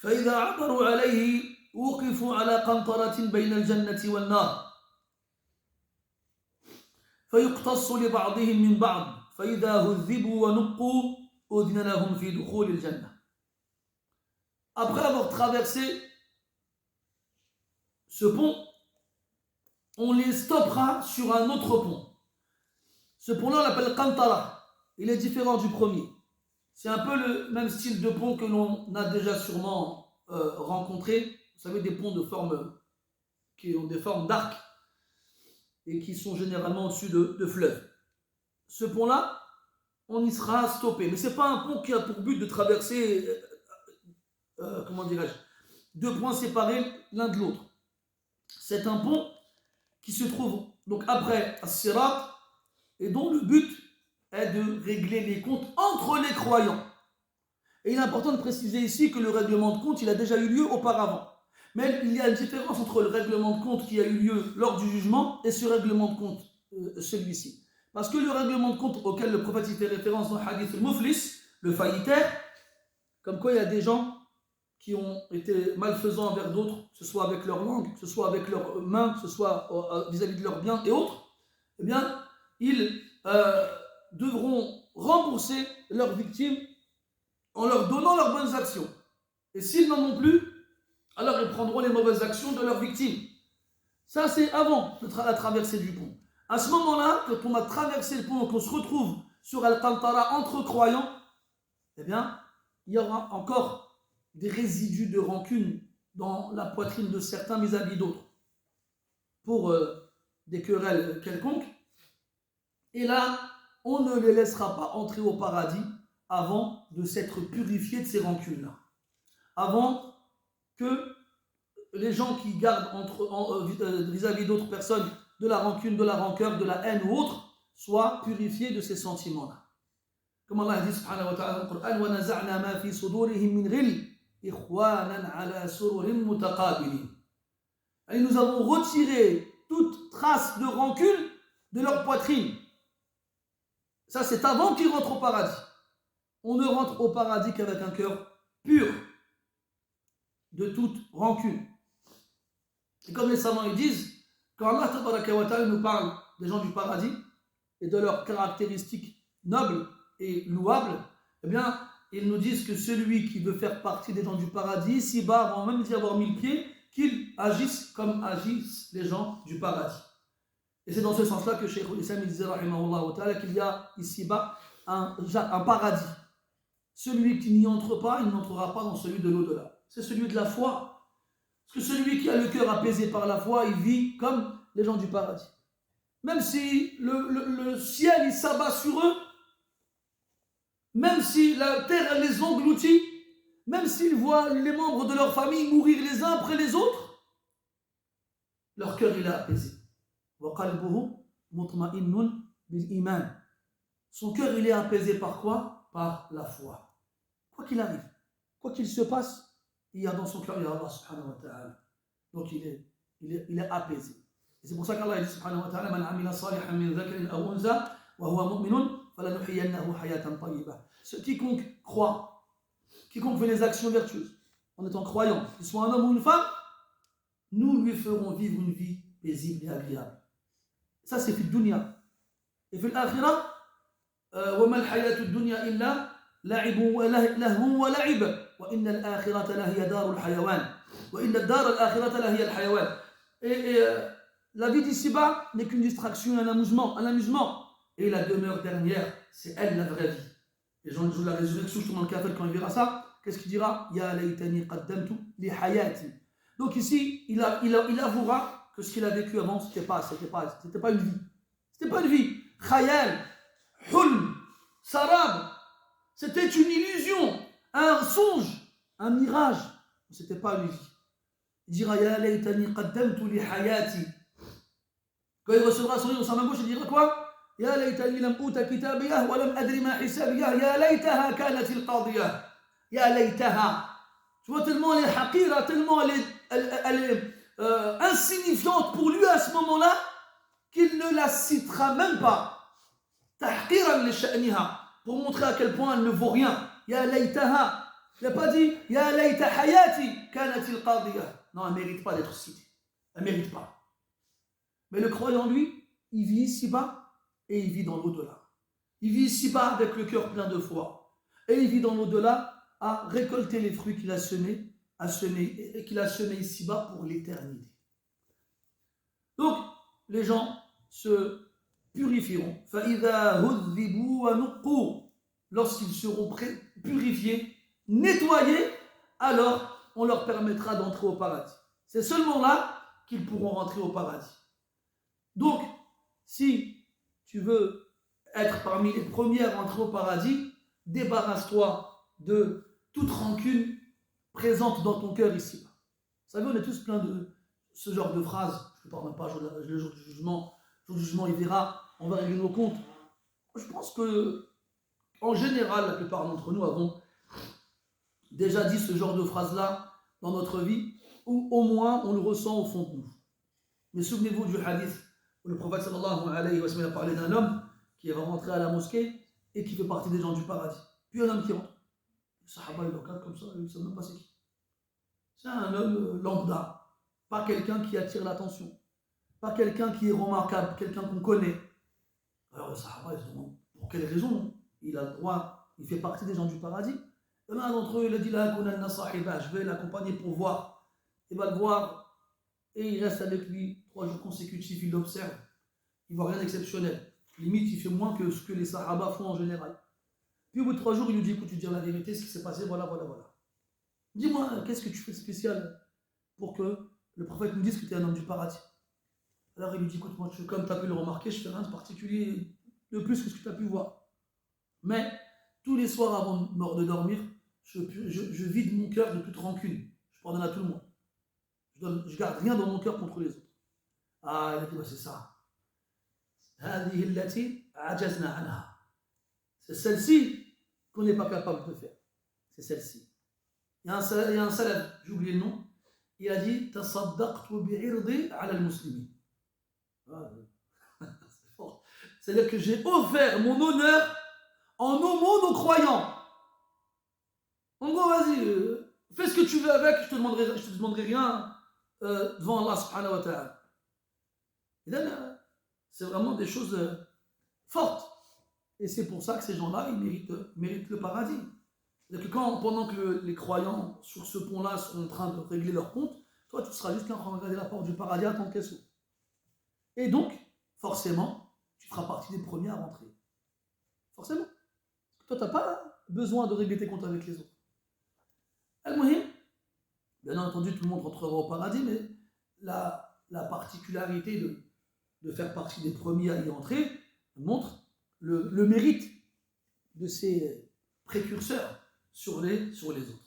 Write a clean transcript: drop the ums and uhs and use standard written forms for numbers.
فإذا عبروا عليه وقفوا على قنطرة بين الجنة والنار فيقتص لبعضهم من بعض فإذا هذبوا ونقوا أذن لهم في دخول الجنة. Après avoir traversé ce pont, on les stoppera sur un autre pont. Ce pont-là, on l'appelle Qantara. Il est différent du premier. C'est un peu le même style de pont que l'on a déjà sûrement rencontré. Vous savez, des ponts de forme, qui ont des formes d'arc et qui sont généralement au-dessus de fleuves. Ce pont-là, on y sera stoppé. Mais ce n'est pas un pont qui a pour but de traverser, comment dirais-je, deux points séparés l'un de l'autre. C'est un pont qui se trouve donc après As-Sirat et dont le but est de régler les comptes entre les croyants. Et il est important de préciser ici que le règlement de compte, il a déjà eu lieu auparavant. Mais il y a une différence entre le règlement de compte qui a eu lieu lors du jugement et ce règlement de compte, celui-ci. Parce que le règlement de compte auquel le prophète fait référence dans le hadith al-Muflis, le faillitaire, comme quoi il y a des gens qui ont été malfaisants envers d'autres, que ce soit avec leur langue, que ce soit avec leurs mains, que ce soit vis-à-vis de leurs biens et autres, eh bien, ils devront rembourser leurs victimes en leur donnant leurs bonnes actions. Et s'ils n'en ont plus, alors ils prendront les mauvaises actions de leurs victimes. Ça, c'est avant la traversée du pont. À ce moment-là, quand on a traversé le pont et qu'on se retrouve sur Al-Qantara entre croyants, eh bien, il y aura encore des résidus de rancune dans la poitrine de certains vis-à-vis d'autres pour des querelles quelconques. Et là, on ne les laissera pas entrer au paradis avant de s'être purifiés de ces rancunes-là. Avant que les gens qui gardent vis-à-vis d'autres personnes de la rancune, de la rancœur, de la haine ou autre, soient purifiés de ces sentiments-là. Comme Allah dit subhanahu wa ta'ala dans le Coran, وَنَزَعْنَا مَا فِي صُدُورِهِم مِّنْ غِلٍّ إِخْوَانًا عَلَى سُرُرٍ مُتَقَابِلِينَ. Et nous avons retiré toute trace de rancune de leur poitrine. Ça, c'est avant qu'ils rentrent au paradis. On ne rentre au paradis qu'avec un cœur pur de toute rancune. Et comme les savants ils disent, quand Allah tabaraka wa ta'ala nous parle des gens du paradis et de leurs caractéristiques nobles et louables, eh bien, ils nous disent que celui qui veut faire partie des gens du paradis, ici-bas, avant même d'y avoir mis le pied, qu'il agisse comme agissent les gens du paradis. Et c'est dans ce sens-là que Cheikh al-Islam disait, rahimahullah ta'ala, qu'il y a ici-bas un paradis. Celui qui n'y entre pas, il n'entrera pas dans celui de l'au-delà. C'est celui de la foi. Parce que celui qui a le cœur apaisé par la foi, il vit comme les gens du paradis. Même si le ciel il s'abat sur eux, même si la terre les engloutit, même s'ils voient les membres de leur famille mourir les uns après les autres, leur cœur il est apaisé. Son cœur il est apaisé par quoi? Par la foi. Quoi qu'il arrive, quoi qu'il se passe, il y a dans son cœur, il y a Allah subhanahu wa ta'ala. Donc il est apaisé. Et c'est pour ça qu'Allah dit subhanahu wa ta'ala, Man amila salihan min dhakarin aw unza wa huwa mu'minun falanuhyiyannahu hayatan tayyibah. Quiconque croit, quiconque fait les actions vertueuses, en étant croyant, qu'il soit un homme ou une femme, nous lui ferons vivre une vie paisible et agréable. Ça c'est fi dunya. Et fi l'akhirah, wa ma al-hayatu ad-dunya illa la'ibun wa lahwun wa la'ib. وإن الآخرة لهي دار الحيوان وإن الدار الآخرة لهي الحيوان. Et la vie d'ici-bas n'est qu'une distraction, un amusement. Et la demeure dernière, c'est elle la vraie vie. Les gens jouent la résurrection, justement le kafir quand il verra ça, qu'est-ce qu'il dira? Ya laytani qaddamtu li hayati. Donc ici, il avouera que ce qu'il a vécu avant, c'était pas une vie. C'était pas une vie. Khayal, hulm, sarab, c'était une illusion. Un songe, un mirage, c'était pas une vie. Il dira Ya laytani qaddamtu li hayati. Quand il recevra son livre dans sa main gauche, il dira quoi? Ya laytani lam uta kitabiyah wa lam adri ma hisabiyah. Ya laytaha kanat al-qadiyah. Ya laytaha. Tu vois, tellement elle est haqira, tellement elle est insignifiante pour lui à ce moment-là, qu'il ne la citera même pas. Tahqiran li sha'niha, pour montrer à quel point elle ne vaut rien. Ya laytaha, Il n'a pas dit Ya layta hayati kanatil qadiya. Non, elle ne mérite pas d'être citée. Elle ne mérite pas. Mais le croyant, lui, il vit ici-bas et il vit dans l'au-delà. Il vit ici-bas avec le cœur plein de foi. Et il vit dans l'au-delà à récolter les fruits qu'il a semés, ici-bas pour l'éternité. Donc, les gens se purifieront. Lorsqu'ils seront purifiés, nettoyés, alors on leur permettra d'entrer au paradis. C'est seulement là qu'ils pourront rentrer au paradis. Donc, si tu veux être parmi les premiers à rentrer au paradis, débarrasse-toi de toute rancune présente dans ton cœur ici. Vous savez, on est tous pleins de ce genre de phrases. Je ne parle même pas le jour du jugement. Le jour du jugement, il verra, on va régler nos comptes. Je pense que, en général, la plupart d'entre nous avons déjà dit ce genre de phrases-là dans notre vie, ou au moins on le ressent au fond de nous. Mais souvenez-vous du hadith où le prophète sallallahu alayhi wa sallam a parlé d'un homme qui va rentrer à la mosquée et qui fait partie des gens du paradis. Puis un homme qui rentre. Le sahaba, il regarde comme ça, il ne sait même pas c'est qui. C'est un homme lambda, pas quelqu'un qui attire l'attention, pas quelqu'un qui est remarquable, quelqu'un qu'on connaît. Alors le sahaba, il se demande pour quelle raison il a le droit, il fait partie des gens du paradis. Il y en a un d'entre eux, il a dit là, je vais l'accompagner pour voir. Il va le voir et il reste avec lui 3 jours consécutifs, il l'observe. Il ne voit rien d'exceptionnel. Limite, il fait moins que ce que les Sahaba font en général. Puis au bout de 3 jours, il lui dit écoute, tu dis la vérité, ce qui s'est passé, voilà. Dis-moi, qu'est-ce que tu fais de spécial pour que le prophète nous dise que tu es un homme du paradis? Alors il lui dit écoute, moi, comme tu as pu le remarquer, je fais rien de particulier de plus que ce que tu as pu voir. Mais tous les soirs avant de dormir, je vide mon cœur de toute rancune. Je pardonne à tout le monde. Je ne garde rien dans mon cœur contre les autres. Ah, il a dit, c'est ça. C'est celle-ci qu'on n'est pas capable de faire. C'est celle-ci. Il y a un salaf, j'ai oublié le nom, il a dit tasaddaqtu bi'irdi ala al-muslimin. C'est fort. C'est-à-dire que j'ai offert mon honneur en aumône aux croyants. En gros, vas-y, fais ce que tu veux avec, je te demanderai rien devant Allah subhanahu wa ta'ala. Et là, c'est vraiment des choses fortes. Et c'est pour ça que ces gens-là, ils méritent le paradis. C'est-à-dire que pendant que les croyants sur ce pont-là sont en train de régler leur compte, toi, tu seras juste en train de regarder la porte du paradis à ton caisson. Et donc, forcément, tu feras partie des premiers à rentrer. Forcément. Parce que toi, tu n'as pas besoin de régler tes comptes avec les autres. Al-Muhim, bien entendu, tout le monde rentrera au paradis, mais la particularité de faire partie des premiers à y entrer montre le mérite de ces précurseurs sur les autres.